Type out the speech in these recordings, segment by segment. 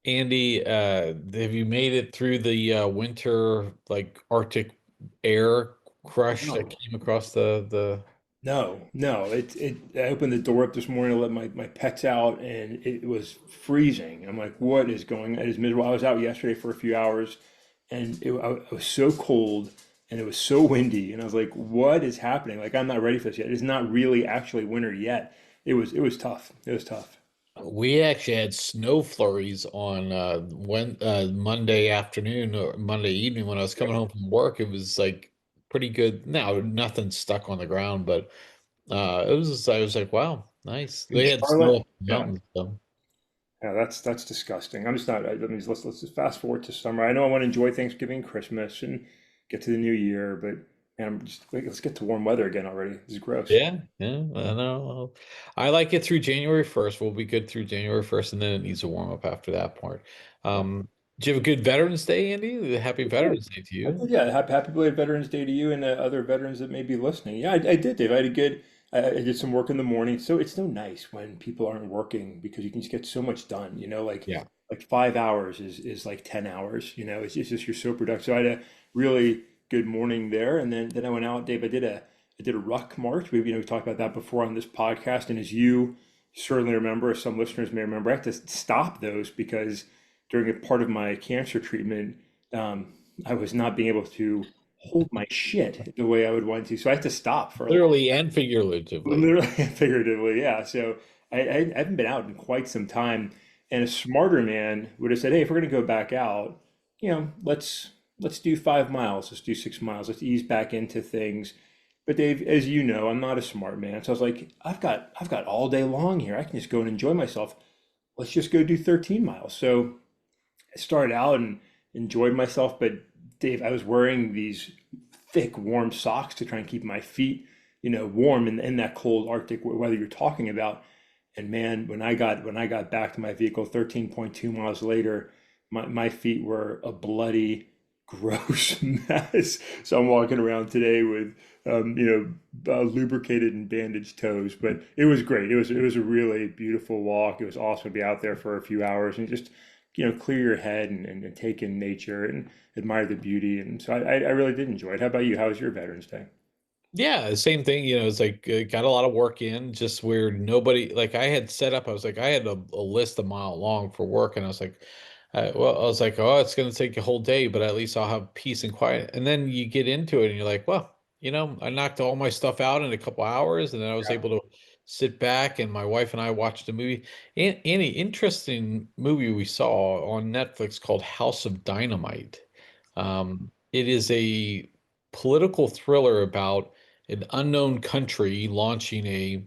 Andy, have you made it through the winter like Arctic air crush that No, came across the no. I opened the door up this morning to let my pets out, and it was freezing. I'm like, what is going on? It is miserable. I was out yesterday for a few hours, and I was so cold, and it was so windy, and I was like, what is happening? Like, I'm not ready for this yet. It's not really actually winter yet. It was tough. It was tough. We actually had snow flurries on Monday afternoon or Monday evening when I was coming Really? home from work. It was like pretty good. Now nothing stuck on the ground, but it was I was like, wow, nice. In They had snow Charlotte? up in the Yeah. mountains. So. Yeah, that's disgusting. I'm just not. I mean, let's just fast forward to summer. I know I want to enjoy Thanksgiving, Christmas, and get to the new year, but man, I'm just like, let's get to warm weather again already. This is gross. Yeah, yeah, I know. I like it through January 1st. We'll be good through January 1st, and then it needs to warm up after that point. Yeah. Do you have a good Veterans Day, Andy? Happy I did. Veterans Day to I you. did. Yeah. Happy belated Veterans Day to you and other veterans that may be listening. Yeah, I did, Dave. I had a good. I did some work in the morning, so it's so nice when people aren't working because you can just get so much done. Yeah. Like 5 hours is like 10 hours. It's just you're so productive. So I had a really good morning there, and then I went out, Dave. I did a ruck march. We talked about that before on this podcast, and as you certainly remember, as some listeners may remember, I had to stop those because during a part of my cancer treatment, I was not being able to hold my shit the way I would want to. So I had to stop for a little, Literally and figuratively. literally and figuratively. Yeah. So I haven't been out in quite some time. And a smarter man would have said, hey, if we're going to go back out, let's do 5 miles. Let's do 6 miles. Let's ease back into things. But Dave, as you know, I'm not a smart man. So I was like, I've got all day long here. I can just go and enjoy myself. Let's just go do 13 miles. So I started out and enjoyed myself, but Dave, I was wearing these thick, warm socks to try and keep my feet, warm in that cold Arctic weather you're talking about. And man, when I got back to my vehicle 13.2 miles later, my feet were a bloody, gross mess. So I'm walking around today with lubricated and bandaged toes, but it was great. It was a really beautiful walk. It was awesome to be out there for a few hours and just clear your head and take in nature and admire the beauty. And so I really did enjoy it. How about you? How was your Veterans Day? Yeah, same thing. It's like got a lot of work in, just where nobody like I had set up. I was like, I had a list a mile long for work, and I was like, I was like, oh, it's going to take a whole day, but at least I'll have peace and quiet. And then you get into it, and you're like, well, I knocked all my stuff out in a couple hours, and then I was Yeah. able to sit back, and my wife and I watched a movie. Any interesting movie we saw on Netflix called House of Dynamite. It is a political thriller about an unknown country launching a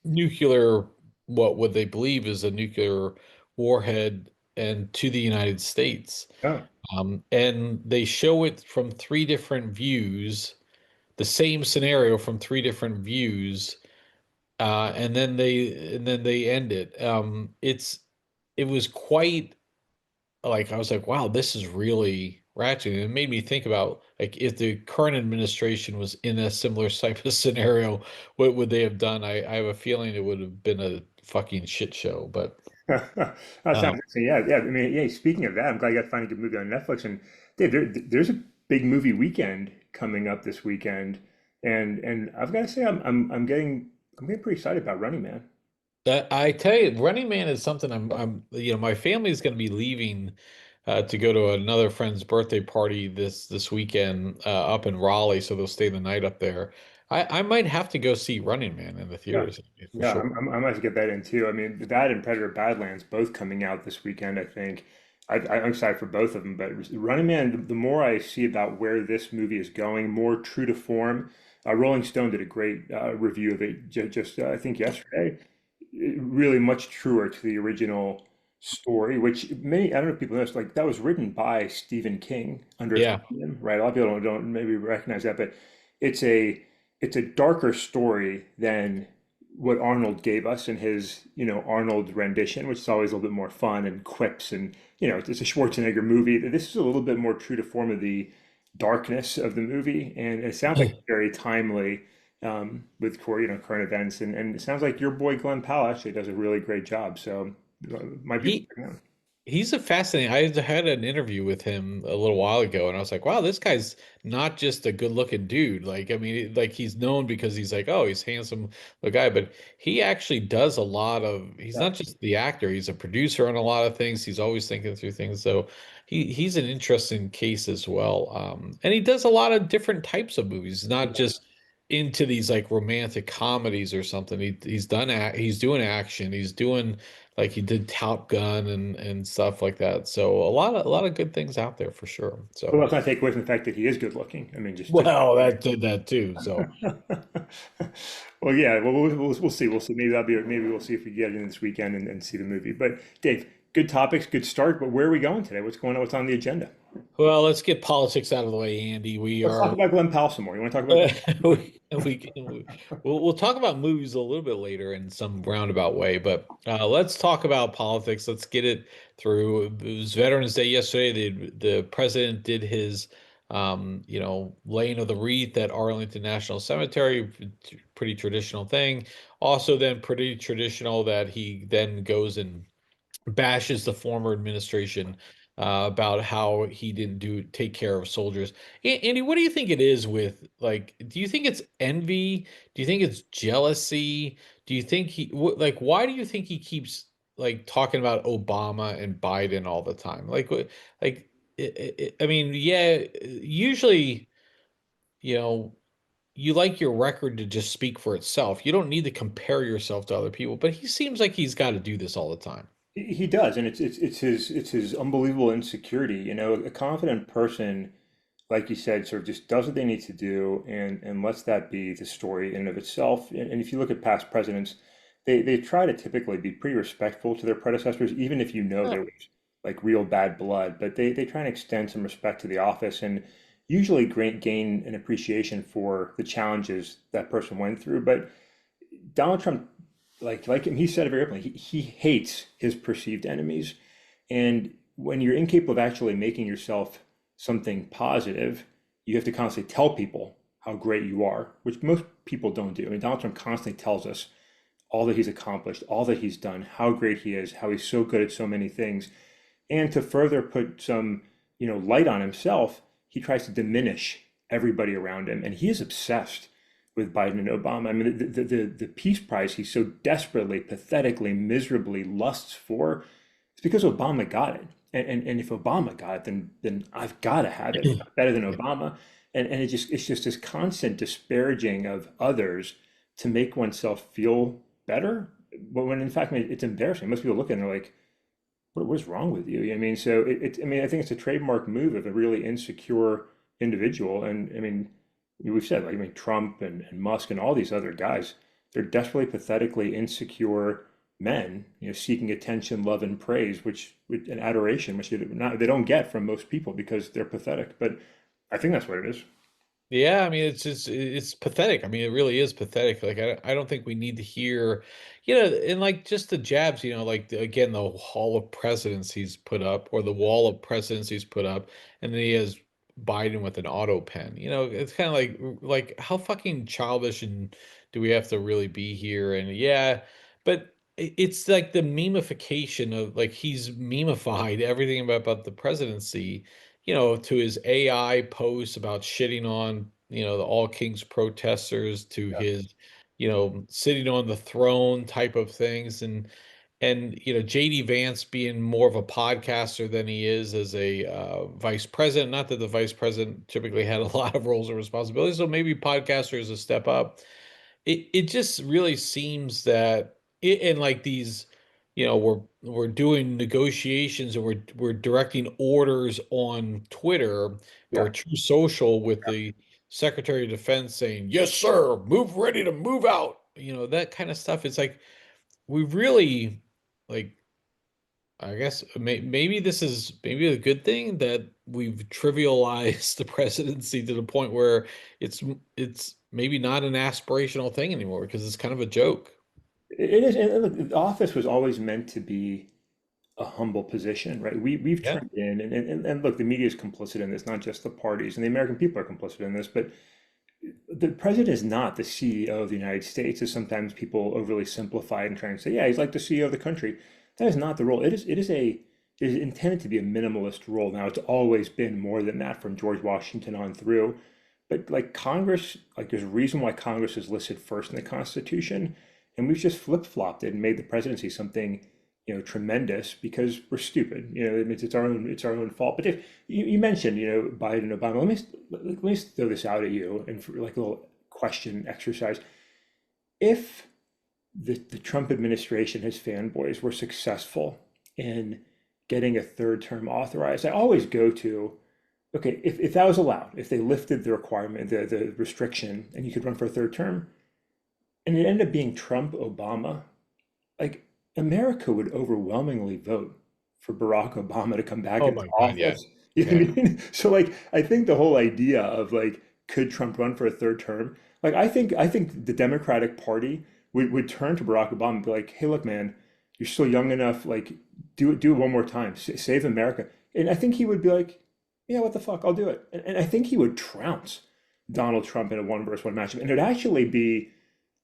nuclear, what they believe is a nuclear warhead, and to the United States. Oh, And they show it from three different views, the same scenario from three different views, and then they end it. It was quite like I was like, wow, this is really ratchet. And it made me think about like if the current administration was in a similar type of scenario, what would they have done? I have a feeling it would have been a fucking shit show. But that sounds um, interesting. Yeah, yeah. I mean, yeah. Speaking of that, I'm glad you got to find a good movie on Netflix. And Dave, there's a big movie weekend coming up this weekend, and I've got to say, I'm getting pretty excited about Running Man. I tell you, Running Man is something my family is going to be leaving to go to another friend's birthday party this weekend up in Raleigh, so they'll stay the night up there. I might have to go see Running Man in the Yeah, theaters for yeah. sure. I might have to get that in too. I mean, that and Predator Badlands both coming out this weekend. I think I'm excited for both of them. But Running Man, the more I see about where this movie is going, more true to form. Rolling Stone did a great review of it just I think yesterday. Really much truer to the original story, which I don't know if people know, like that was written by Stephen King under a Yeah. pseudonym, right? A lot of people don't maybe recognize that, but it's a it's a darker story than what Arnold gave us in his, Arnold rendition, which is always a little bit more fun and quips and, it's a Schwarzenegger movie. This is a little bit more true to form of the darkness of the movie, and it sounds like very timely with current events, and it sounds like your boy Glenn Powell actually does a really great job. So might be He yeah. He's a fascinating. I had an interview with him a little while ago, and I was like, "Wow, this guy's not just a good-looking dude. Like, I mean, like he's known because he's like, oh, he's handsome, the guy, but he actually does a lot of. He's Yeah. not just the actor; he's a producer on a lot of things. He's always thinking through things. So he's an interesting case as well. And he does a lot of different types of movies, not just into these like romantic comedies or something. He's doing action. He's doing like he did Top Gun and stuff like that. So a lot of good things out there for sure. But So let's not take away from the fact that he is good looking. I mean, just well, that did that too. So well, yeah. Well, we'll see. We'll see. Maybe that'll be. Maybe we'll see if we get in this weekend and see the movie. But Dave, good topics, good start. But where are we going today? What's going on? What's on the agenda? well, let's get politics out of the way, Andy. We Let's talk are about Glenn Powell some more. You want to talk about uh, Glenn? we'll talk about movies a little bit later in some roundabout way, but let's talk about politics. Let's get it through. It was Veterans Day yesterday. The president did his laying of the wreath at Arlington National Cemetery. Pretty traditional thing. Also, then pretty traditional that he then goes and bashes the former administration about how he didn't take care of soldiers. Andy, what do you think it is with like? Do you think it's envy? Do you think it's jealousy? Do you think like? Why do you think he keeps like talking about Obama and Biden all the time? Like, I mean, yeah, usually, you know. You like your record to just speak for itself. You don't need to compare yourself to other people, but he seems like he's got to do this all the time. He does, and it's his unbelievable insecurity. You know, a confident person, like you said, sort of just does what they need to do and lets that be the story in and of itself. And if you look at past presidents, they try to typically be pretty respectful to their predecessors, even if you know Yeah. there was like real bad blood. But they try and extend some respect to the office and usually gain an appreciation for the challenges that person went through. But Donald Trump, like him, he said it very openly. He hates his perceived enemies, and when you're incapable of actually making yourself something positive, you have to constantly tell people how great you are, which most people don't do. I mean, Donald Trump constantly tells us all that he's accomplished, all that he's done, how great he is, how he's so good at so many things. And to further put some, light on himself, he tries to diminish everybody around him, and he is obsessed with Biden and Obama. I mean, the peace prize he so desperately, pathetically, miserably lusts for, it's because Obama got it. And if Obama got it, then I've got to have it. I'm better than Obama. And it's just this constant disparaging of others to make oneself feel better. But when in fact, I mean, it's embarrassing. Most people look at it and they're like, what's wrong with you? I mean, so I mean, I think it's a trademark move of a really insecure individual. And I mean, we've said, like, I mean, Trump and Musk and all these other guys, they're desperately, pathetically insecure men, seeking attention, love, and praise, and adoration, which they don't get from most people because they're pathetic. But I think that's what it is. Yeah, I mean it's pathetic. I mean it really is pathetic. Like I don't think we need to hear, and like just the jabs, like again the hall of presidents he's put up or the wall of presidents he's put up, and then he has Biden with an auto pen. It's kind of like how fucking childish and do we have to really be here? And yeah, but it's like the memification of like he's memified everything about the presidency to his AI posts about shitting on, the All Kings protesters to his, sitting on the throne type of things. And JD Vance being more of a podcaster than he is as a vice president. Not that the vice president typically had a lot of roles and responsibilities, so maybe podcaster is a step up. It just really seems that and like these, we're doing negotiations and we're directing orders on Twitter or Yeah. True Social with the Secretary of Defense saying, "Yes, sir, move ready to move out." That kind of stuff. It's like we really like I guess maybe this is maybe a good thing that we've trivialized the presidency to the point where it's maybe not an aspirational thing anymore because it's kind of a joke. It is. And look, the office was always meant to be a humble position, right? We've Yeah. turned in, and look, the media is complicit in this, not just the parties, and the American people are complicit in this, but the president is not the CEO of the United States, as sometimes people overly simplify it and try and say, yeah, he's like the CEO of the country. That is not the role. It is a is intended to be a minimalist role. Now, it's always been more than that from George Washington on through. But like Congress, like there's a reason why Congress is listed first in the Constitution, and we've just flip-flopped it and made the presidency something, tremendous because we're stupid. It's our own fault. But if you mentioned, Biden, Obama, let me throw this out at you and for like a little question exercise. If the Trump administration, his fanboys, were successful in getting a third term authorized, I always go to, okay, if that was allowed, if they lifted the requirement, the restriction, and you could run for a third term, and it ended up being Trump, Obama, like America would overwhelmingly vote for Barack Obama to come back Oh into my God, yeah. office. You know Yeah. what I mean? So like I think the whole idea of like could Trump run for a third term? Like I think the Democratic Party would turn to Barack Obama and be like, "Hey, look, man, you're still young enough. Like, do it one more time. Save America." And I think he would be like, "Yeah, what the fuck? I'll do it." And I think he would trounce Donald Trump in a one versus one matchup, and it would actually be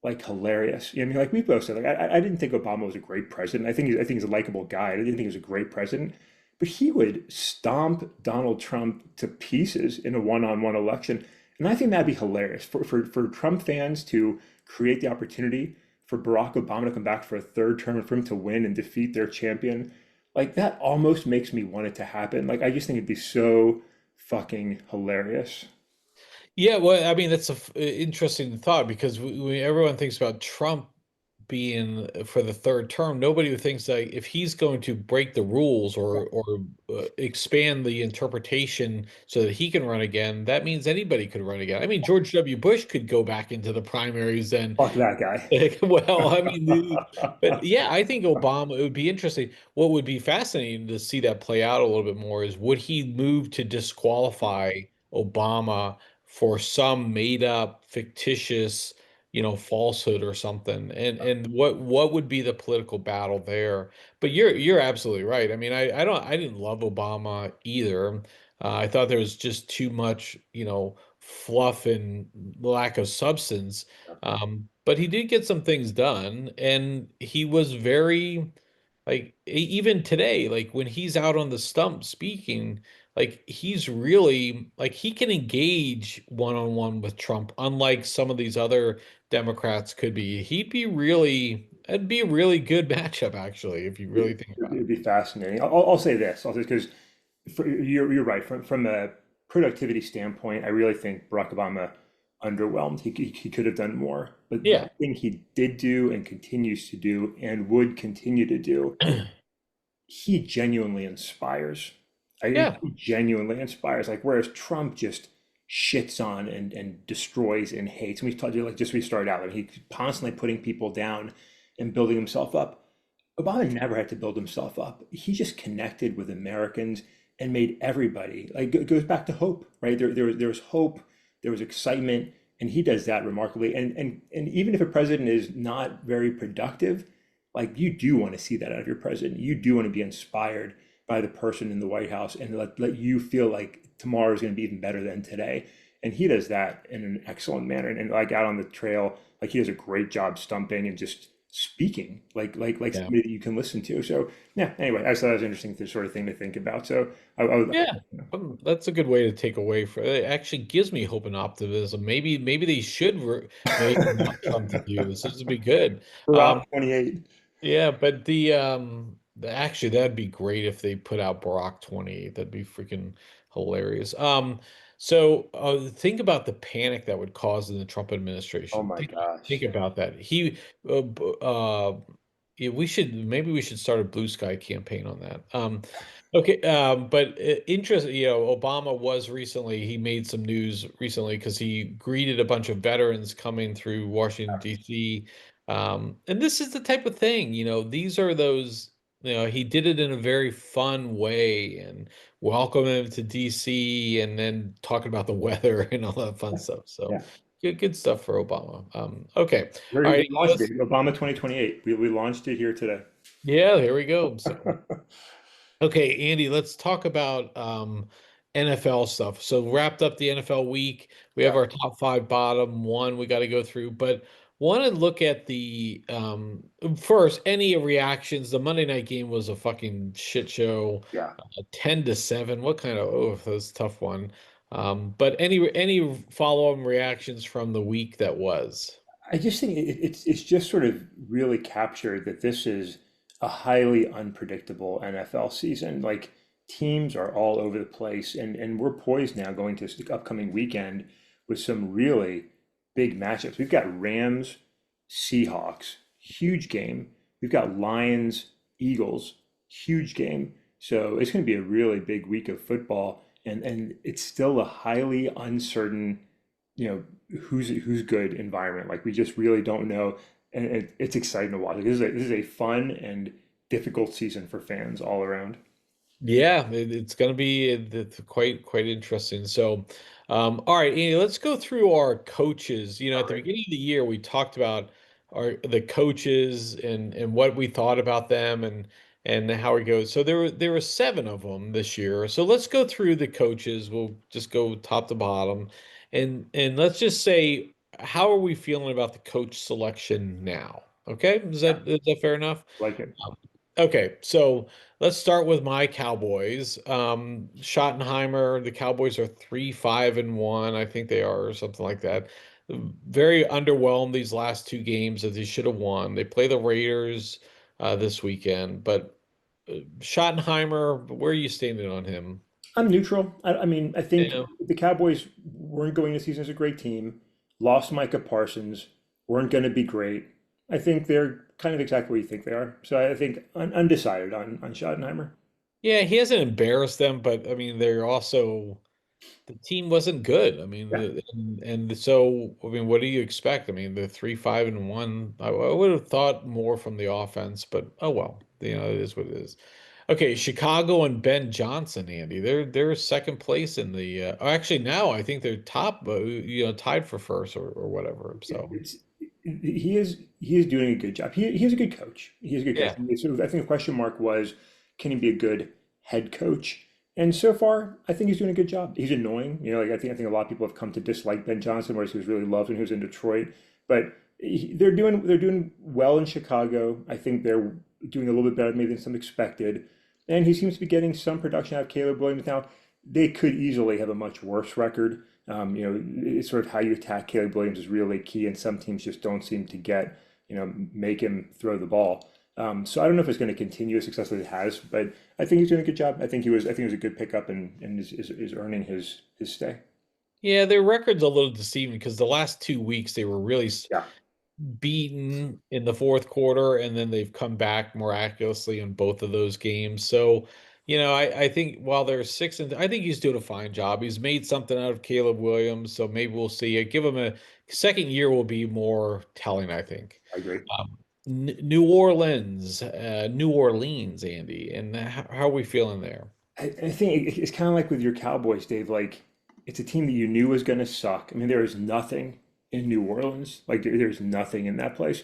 like hilarious. I mean, like we both said, like I didn't think Obama was a great president. I think he's a likable guy. I didn't think he was a great president, but he would stomp Donald Trump to pieces in a one-on-one election, and I think that'd be hilarious for Trump fans to create the opportunity for Barack Obama to come back for a third term and for him to win and defeat their champion. Like that almost makes me want it to happen. Like I just think it'd be so fucking hilarious. Yeah, well, I mean, that's a interesting thought because everyone thinks about Trump being for the third term. Nobody thinks like if he's going to break the rules or expand the interpretation so that he can run again, that means anybody could run again. I mean, George W. Bush could go back into the primaries and Fuck that guy. well, I mean, but yeah, I think Obama, it would be interesting. What would be fascinating to see that play out a little bit more is would he move to disqualify Obama for some made up, fictitious, falsehood or something? And what would be the political battle there? But you're absolutely right. I mean, I didn't love Obama either. I thought there was just too much, fluff and lack of substance. But he did get some things done, and he was very like even today, like when he's out on the stump speaking, like he's really like he can engage one on one with Trump, unlike some of these other Democrats could be. It'd be a really good matchup actually, if you really think about It'd be fascinating. I'll say this, I'll say because you're right. From a productivity standpoint, I really think Barack Obama underwhelmed. He could have done more. But the it. thing he did do and continues to do and would continue to do, Yeah. he genuinely inspires. Yeah. He genuinely inspires. Like whereas Trump just shits on and destroys and hates. And we talked like just we started out, like he's constantly putting people down and building himself up. Obama never had to build himself up. He just connected with Americans and made everybody like it goes back to hope, right? There was hope, there was excitement, and he does that remarkably. And even if a president is not very productive, like you do want to see that out of your president. You do want to be inspired by the person in the White House and let you feel like tomorrow is going to be even better than today. And he does that in an excellent manner. And like out on the trail, like he does a great job stumping and just speaking like Yeah. somebody that you can listen to. So yeah, anyway, I thought that was interesting, this sort of thing to think about. So Yeah, that's a good way to take away for it. Actually gives me hope and optimism. Maybe they should maybe not Trump to do this. This would be good. Rock Um, 28. yeah, but actually that'd be great if they put out Barack 28. That'd be freaking hilarious. So think about the panic that would cause in the Trump Oh administration. my Think gosh. about that. Yeah, maybe we should start a blue sky campaign on that. Okay, but interesting, Obama was recently, he made some news recently because he greeted a bunch of veterans coming through Washington, D.C. And this is the type of thing, these are those, he did it in a very fun way and welcome him to DC and then talking about the weather and all that fun stuff. So Yeah. good stuff for Obama. Okay. All We right. launched it. Obama 2028. We launched it here today. Yeah, here we go. So okay, Andy, let's talk about NFL stuff. So wrapped up the NFL week. We have Yeah. our top five, bottom one we got to go through. But Want to look at the first any reactions. The Monday night game was a fucking shit show. Yeah. 10-7. What kind of oh, that was a tough one. But any follow-up reactions from the week that was? I just think it's just sort of really captured that this is a highly unpredictable NFL season. Like teams are all over the place, and we're poised now going to the upcoming weekend with some really big matchups. We've got Rams, Seahawks, huge game. We've got Lions, Eagles, huge game. So it's going to be a really big week of football, and it's still a highly uncertain, who's good environment. Like we just really don't know, and it's exciting to watch. Like, this is a fun and difficult season for fans all around. Yeah, it's going to be it's quite interesting. So, all right, Andy, let's go through our coaches. All At the right. beginning of the year, we talked about the coaches and what we thought about them and how it goes. So there were seven of them this year. So let's go through the coaches. We'll just go top to bottom, and let's just say how are we feeling about the coach selection now? Okay, Yeah, is that fair enough? like it. Okay, so let's start with my Cowboys. Schottenheimer, the Cowboys are 3-5-1, I think they are, or something like that. Very underwhelmed these last two games that they should have won. They play the Raiders this weekend, but Schottenheimer, where are you standing on him? I'm neutral. I mean, I think Yeah. the Cowboys weren't going into the season as a great team. Lost Micah Parsons, weren't going to be great. I think they're kind of exactly what you think they are. So I think undecided on Schottenheimer. Yeah, he hasn't embarrassed them, but I mean, they're also the team wasn't good. I mean, Yeah. and so I mean, what do you expect? I mean, they're 3-5-1. I would have thought more from the offense, but oh well, it is what it is. Okay, Chicago and Ben Johnson, Andy. They're second place in the. Actually, now I think they're top. Tied for first or whatever. So It's he is doing a good job. He's a good coach. He's a good coach. yeah. I think the question mark was, can he be a good head coach? And so far, I think he's doing a good job. He's annoying, like I think a lot of people have come to dislike Ben Johnson, whereas he was really loved when he was in Detroit. But they're doing well in Chicago. I think they're doing a little bit better maybe than some expected. And he seems to be getting some production out of Caleb Williams now. They could easily have a much worse record. It's sort of how you attack Caleb Williams is really key, and some teams just don't seem to make him throw the ball. So I don't know if it's going to continue as successfully as it has, but I think he's doing a good job. I think it was a good pickup and is earning his stay. Yeah, their record's a little deceiving because the last 2 weeks they were really Yeah, beaten in the fourth quarter, and then they've come back miraculously in both of those games. So, I think while they're six and I think he's doing a fine job. He's made something out of Caleb Williams, so maybe we'll see. I give him a second year will be more telling, I think. I agree. New Orleans, Andy, and how are we feeling there? I think it's kind of like with your Cowboys, Dave. Like it's a team that you knew was going to suck. I mean, there is nothing in New Orleans. Like there's nothing in that place.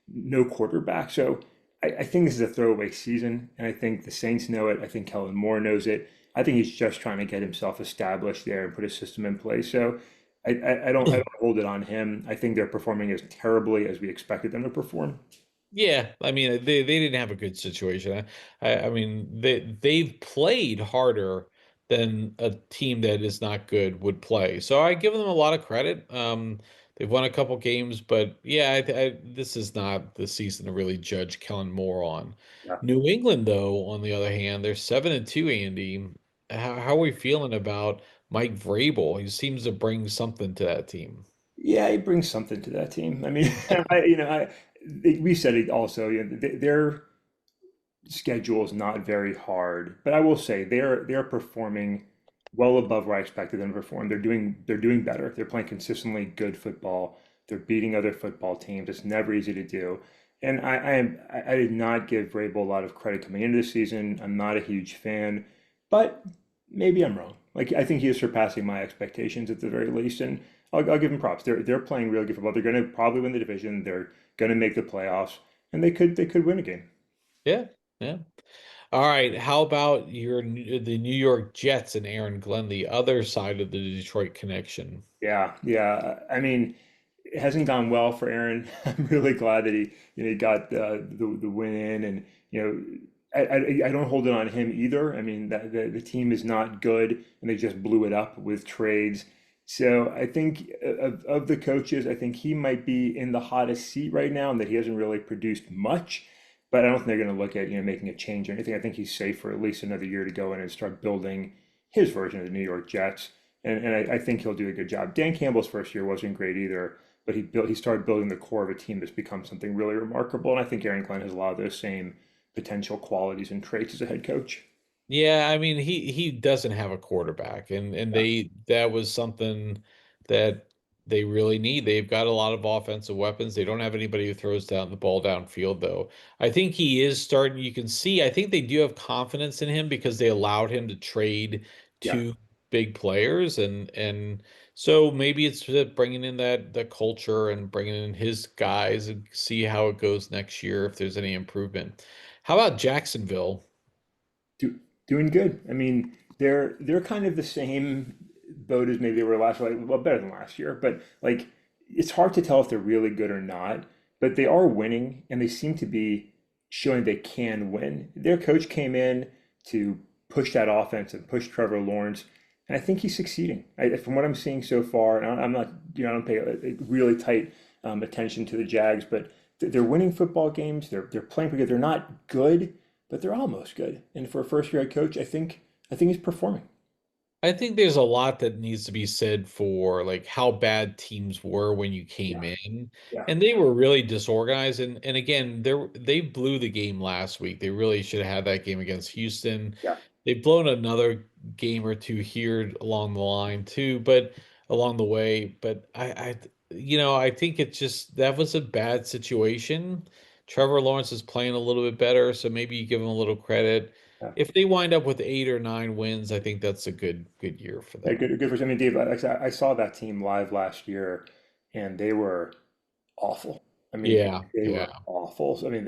No quarterback. So I think this is a throwaway season, and I think the Saints know it. I think Kellen Moore knows it. I think he's just trying to get himself established there and put a system in place. So I don't hold it on him. I think they're performing as terribly as we expected them to perform. Yeah, I mean they didn't have a good situation. I mean they've played harder than a team that is not good would play. So I give them a lot of credit. They've won a couple games, but yeah, this is not the season to really judge Kellen Moore on. Yeah. New England, though, on the other hand, they're 7-2, Andy. How are we feeling about Mike Vrabel? He seems to bring something to that team. Yeah, he brings something to that team. I mean, we said it also. Their schedule is not very hard, but I will say they're performing well above where I expected them to perform. They're doing better. They're playing consistently good football. They're beating other football teams. It's never easy to do. And I did not give Vrabel a lot of credit coming into the season. I'm not a huge fan, but maybe I'm wrong. Like I think he is surpassing my expectations at the very least, and I'll give him props. They're playing real good football. They're going to probably win the division. They're going to make the playoffs, and they could win a game. Yeah, yeah. All right. How about the New York Jets and Aaron Glenn, the other side of the Detroit connection? Yeah, yeah. I mean, it hasn't gone well for Aaron. I'm really glad that he got the win in, and I don't hold it on him either. I mean, the team is not good, and they just blew it up with trades. So I think of the coaches, I think he might be in the hottest seat right now, and that he hasn't really produced much. But I don't think they're going to look at making a change or anything. I think he's safe for at least another year to go in and start building his version of the New York Jets, and I think he'll do a good job. Dan Campbell's first year wasn't great either, but he started building the core of a team that's become something really remarkable. And I think Aaron Glenn has a lot of those same potential qualities and traits as a head coach. Yeah, I mean he doesn't have a quarterback, and Yeah, they that was something that they really need. They've got a lot of offensive weapons. They don't have anybody who throws down the ball downfield though. I think he is starting, you can see, I think they do have confidence in him because they allowed him to trade yeah, two big players, and so maybe it's bringing in that culture and bringing in his guys and see how it goes next year if there's any improvement. How about Jacksonville? do, doing good. I mean, they're kind of the same boat as maybe they were last year. Like, well, better than last year, but like it's hard to tell if they're really good or not. But they are winning, and they seem to be showing they can win. Their coach came in to push that offense and push Trevor Lawrence, and I think he's succeeding. From what I'm seeing so far, and I'm not, I don't pay a really tight attention to the Jags, but they're winning football games. They're playing pretty good. They're not good, but they're almost good. And for a first year head coach, I think he's performing. I think there's a lot that needs to be said for like how bad teams were when you came Yeah, in. yeah, And they were really disorganized. And again, they blew the game last week. They really should have had that game against Houston. yeah, They've blown another game or two here along the line too, but along the way. But I think it's just that was a bad situation. Trevor Lawrence is playing a little bit better, so maybe you give him a little credit. yeah. If they wind up with 8 or 9 wins, I think that's a good year for Yeah, them. good for. I mean, Dave, like I said, I saw that team live last year, and they were awful. I mean, Yeah, they yeah. were awful. So, I mean,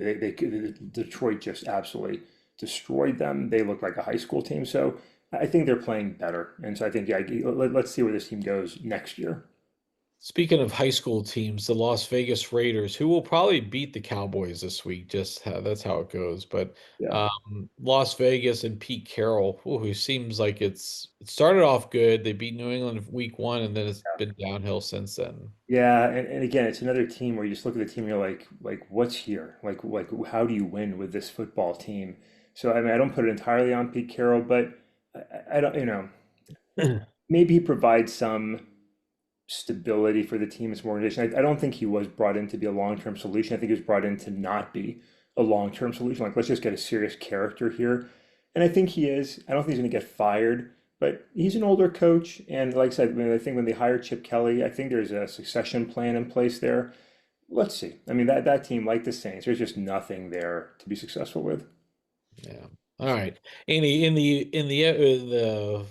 Detroit just absolutely destroyed them. They looked like a high school team. So I think they're playing better, and so I think yeah, let's see where this team goes next year. Speaking of high school teams, the Las Vegas Raiders, who will probably beat the Cowboys this week, that's how it goes. But Yeah. Las Vegas and Pete Carroll, who seems like it started off good. They beat New England week 1, and then it's been downhill since then. Yeah, and again, it's another team where you just look at the team and you're like what's here? How do you win with this football team? So I mean, I don't put it entirely on Pete Carroll, but I don't, maybe he provides some stability for the team as an organization. I don't think he was brought in to be a long-term solution. I think he was brought in to not be a long-term solution. Like, let's just get a serious character here. And I think he is. I don't think he's going to get fired, but he's an older coach. And like I said, I think when they hired Chip Kelly, I think there's a succession plan in place there. Let's see. I mean, that team, like the Saints, there's just nothing there to be successful with. Yeah. All right. Andy, in the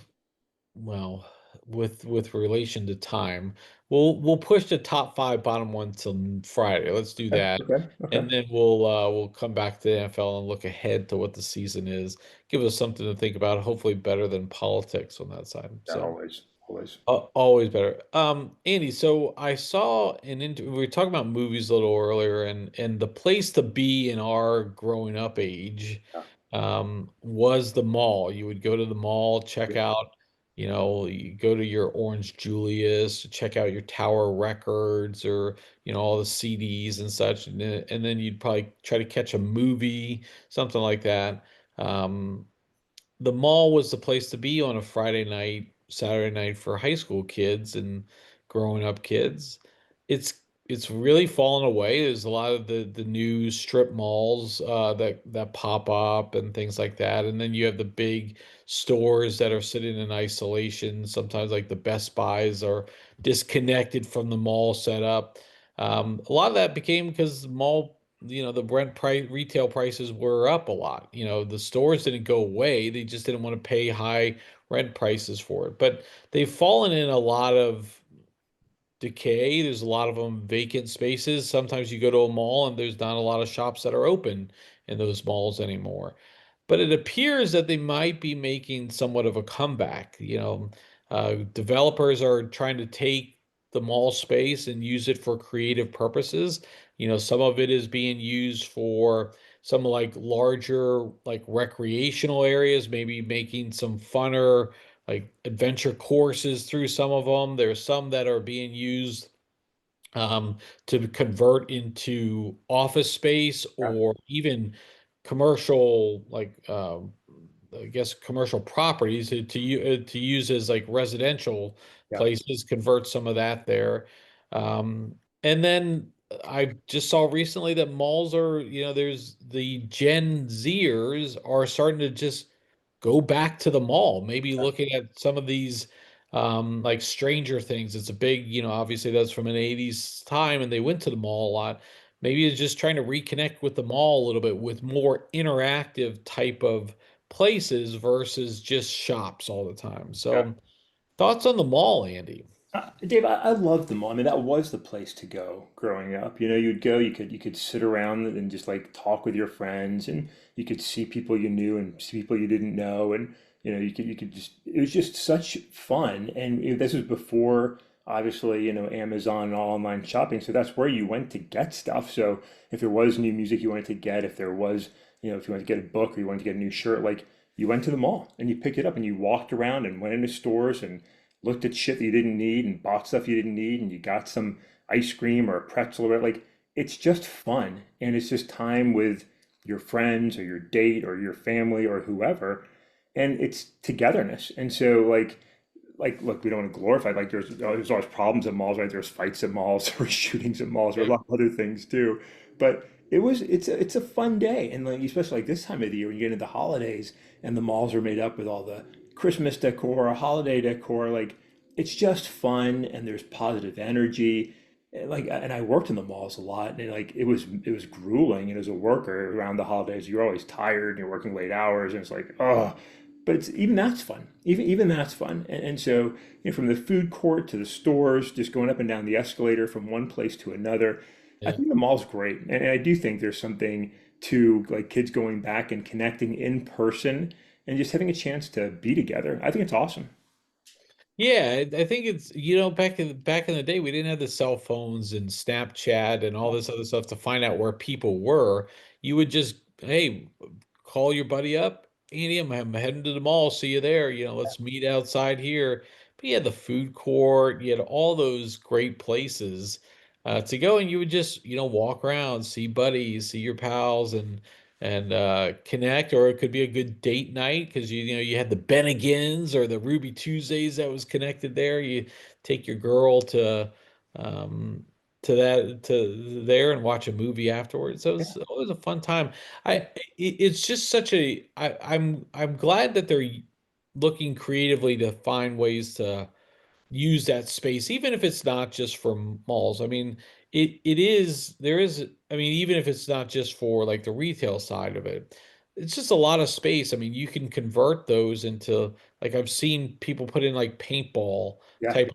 well, with relation to time, we'll push the top five, bottom one till Friday. Let's do Okay, that, okay, okay. and then we'll come back to the NFL and look ahead to what the season is. Give us something to think about. Hopefully, better than politics on that side. Yeah, So. always, always. Always better. Andy, so I saw we were talking about movies a little earlier, and the place to be in our growing up age, Yeah, was the mall. You would go to the mall, check yeah, out, you go to your Orange Julius, check out your Tower Records or, all the CDs and such, and then you'd probably try to catch a movie, something like that. Um, the mall was the place to be on a Friday night, Saturday night for high school kids and growing up kids. It's it's really fallen away. There's a lot of the new strip malls that pop up and things like that. And then you have the big stores that are sitting in isolation. Sometimes like the Best Buys are disconnected from the mall setup. A lot of that became because the mall, the retail prices were up a lot. The stores didn't go away. They just didn't want to pay high rent prices for it. But they've fallen in a lot of decay. There's a lot of them vacant spaces. Sometimes you go to a mall and there's not a lot of shops that are open in those malls anymore. But it appears that they might be making somewhat of a comeback. Developers are trying to take the mall space and use it for creative purposes. Some of it is being used for some like larger like recreational areas, maybe making some funner like adventure courses through some of them. There's some that are being used to convert into office space Yeah, or even commercial, like I guess commercial properties to use as like residential yeah. places. Convert some of that there, and then I just saw recently that malls are, there's the Gen Zers are starting to just go back to the mall. Maybe looking at some of these like Stranger Things. It's a big, obviously that's from an 80s time and they went to the mall a lot. Maybe it's just trying to reconnect with the mall a little bit with more interactive type of places versus just shops all the time. Yeah. So, thoughts on the mall, Andy? Dave, I love the mall. I mean, that was the place to go growing up. You know, you'd go, you could sit around and just like talk with your friends, and you could see people you knew and see people you didn't know, and you could just it was just such fun. And this was before, obviously, Amazon and all online shopping. So that's where you went to get stuff. So if there was new music you wanted to get, if there was, if you wanted to get a book or you wanted to get a new shirt, like you went to the mall and you picked it up and you walked around and went into stores and looked at shit that you didn't need and bought stuff you didn't need and you got some ice cream or a pretzel or like it's just fun and it's just time with your friends or your date or your family or whoever and it's togetherness and so look, we don't want to glorify like there's always problems at malls, right? There's fights at malls or shootings at malls or a lot of other things too, but it's a fun day and like especially like this time of the year when you get into the holidays and the malls are made up with all the Christmas decor, holiday decor, like it's just fun and there's positive energy. And I worked in the malls a lot and like it was grueling and as a worker around the holidays you're always tired and you're working late hours and it's like oh but it's even that's fun. Even that's fun. And so, from the food court to the stores, just going up and down the escalator from one place to another, I Yeah. think the mall's great. And I do think there's something to like kids going back and connecting in person and just having a chance to be together. I think it's awesome. Yeah, I think it's, back in the day we didn't have the cell phones and Snapchat and all this other stuff to find out where people were. You would just, hey, call your buddy up. Andy, I'm heading to the mall. See you there. Let's meet outside here. But you had the food court, you had all those great places to go, and you would just, walk around, see buddies, see your pals, and connect. Or it could be a good date night because you had the Bennigan's or the Ruby Tuesdays that was connected there. You take your girl um to there and watch a movie afterwards. So it was always a fun time. It's just such I'm glad that they're looking creatively to find ways to use that space, even if it's not just for malls. I mean, it is there is I mean, even if it's not just for like the retail side of it, it's just a lot of space. I mean, you can convert those into like I've seen people put in like paintball Yeah. type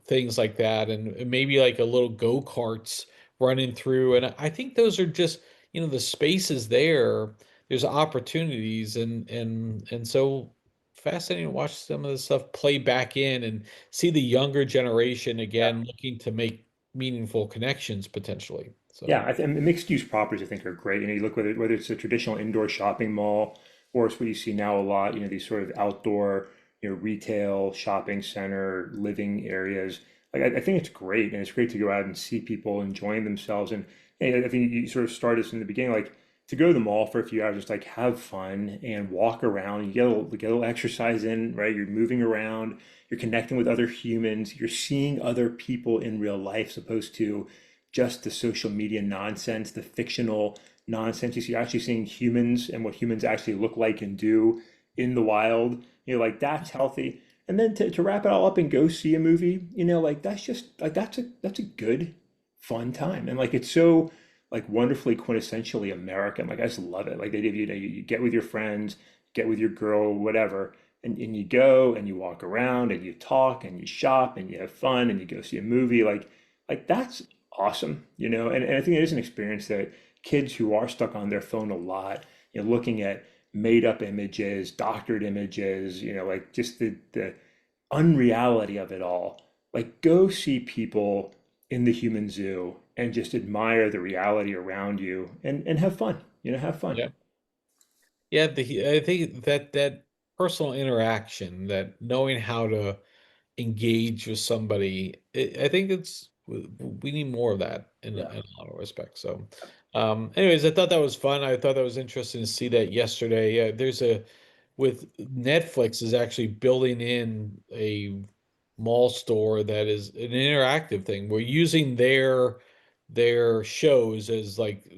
things like that, and maybe like a little go-karts running through. And I think those are just, the spaces there. There's opportunities and so fascinating to watch some of this stuff play back in and see the younger generation again looking to make meaningful connections potentially. Yeah, So, mixed use properties I think are great. You look whether it's a traditional indoor shopping mall or it's what you see now a lot, these sort of outdoor, retail, shopping center, living areas. Like I think it's great, and it's great to go out and see people enjoying themselves. And I think you sort of started this in the beginning, like to go to the mall for a few hours, just like have fun and walk around. You get a little exercise in, right? You're moving around, you're connecting with other humans, you're seeing other people in real life, as opposed to just the social media nonsense, the fictional nonsense. You're actually seeing humans and what humans actually look like and do in the wild. Like that's healthy. And then to wrap it all up and go see a movie, like that's just like that's a good, fun time. And like it's so like wonderfully quintessentially American. Like I just love it. Like they did, you get with your friends, get with your girl, whatever, and you go and you walk around and you talk and you shop and you have fun and you go see a movie. Like that's awesome, and I think it is an experience that kids who are stuck on their phone a lot, looking at made up images, doctored images, like just the unreality of it all. Like, go see people in the human zoo and just admire the reality around you and have fun. Have fun. Yeah. Yeah, I think that personal interaction, that knowing how to engage with somebody, I think we need more of that Yeah. in a lot of respects. So, anyways, I thought that was fun. I thought that was interesting to see that yesterday. Yeah, there's a with Netflix is actually building in a mall store that is an interactive thing. We're using their shows as like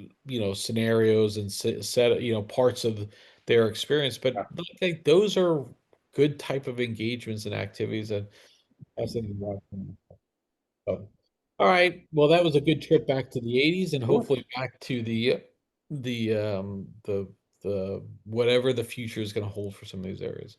scenarios and set parts of their experience, but Yeah. I think those are good type of engagements and activities that I think about. So, all right, well, that was a good trip back to the 80s and Sure. hopefully back to the um the the whatever the future is going to hold for some of these areas.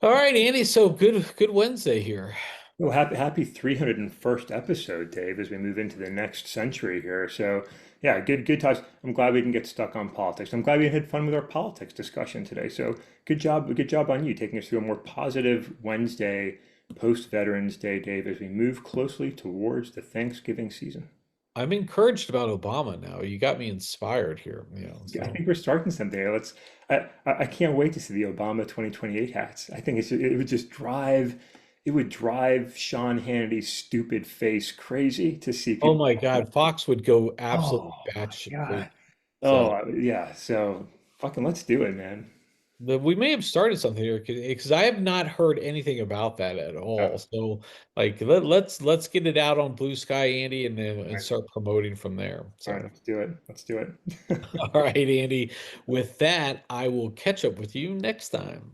All right, Andy, so good Wednesday here. Well, happy 301st episode, Dave, as we move into the next century here. So, yeah, good talks. I'm glad we can get stuck on politics. I'm glad we had fun with our politics discussion today. So, good job on you taking us through a more positive Wednesday post Veterans Day, Dave, as we move closely towards the Thanksgiving season. I'm encouraged about Obama now. You got me inspired here, I so. think we're starting something. I can't wait to see the Obama 2028 hats. I think it would just drive, it would drive Sean Hannity's stupid face crazy to see Oh people. my God, Fox would go absolutely Oh my batshit God. crazy. So Oh yeah. So fucking let's do it, man. we may have started something here because I have not heard anything about that at Uh, all. So like let's get it out on Blue Sky, Andy, and then all and right, start promoting from there. all right, So let's do it. Let's do it. all right, Andy. With that, I will catch up with you next time.